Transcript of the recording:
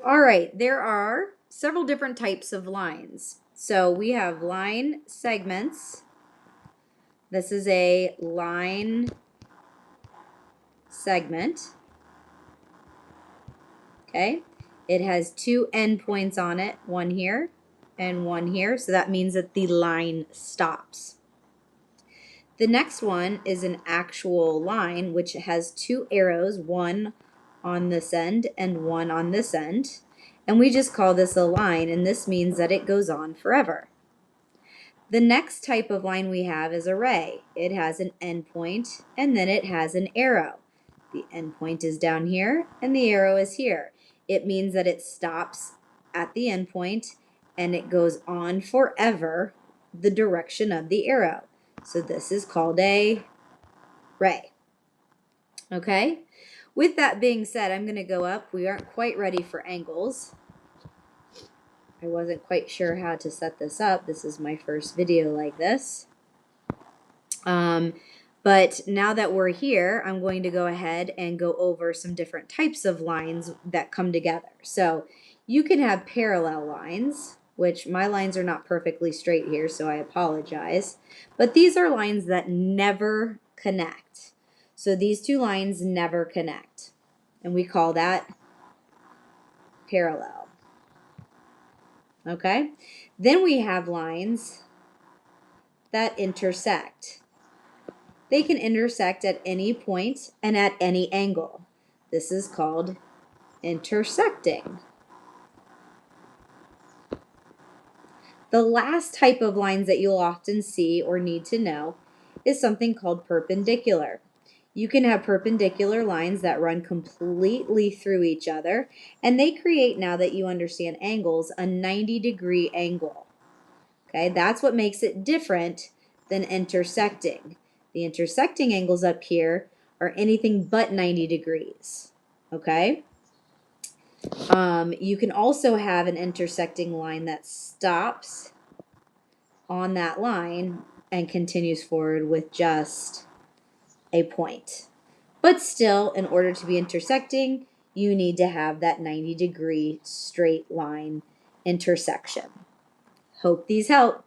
All right, there are several different types of lines. So we have line segments. This is a line segment. Okay, it has two endpoints on it, one here and one here. So that means that the line stops. The next one is an actual line, which has two arrows, one on this end and one on this end. And we just call this a line, and this means that it goes on forever. The next type of line we have is array. It has an endpoint and then it has an arrow. The endpoint is down here and the arrow is here. It means that it stops at the endpoint and it goes on forever the direction of the arrow. So this is called a array. Okay? With that being said, I'm going to go up. We aren't quite ready for angles. I wasn't quite sure how to set this up. This is my first video like this. But now that we're here, I'm going to go ahead and go over some different types of lines that come together. So you can have parallel lines, which my lines are not perfectly straight here, so I apologize. But these are lines that never connect. So these two lines never connect. And we call that parallel. Okay? Then we have lines that intersect. They can intersect at any point and at any angle. This is called intersecting. The last type of lines that you'll often see or need to know is something called perpendicular. You can have perpendicular lines that run completely through each other, and they create, now that you understand angles, a 90-degree angle. Okay, that's what makes it different than intersecting. The intersecting angles up here are anything but 90 degrees. Okay? You can also have an intersecting line that stops on that line and continues forward with just a point. But still, in order to be intersecting, you need to have that 90-degree straight line intersection. Hope these help.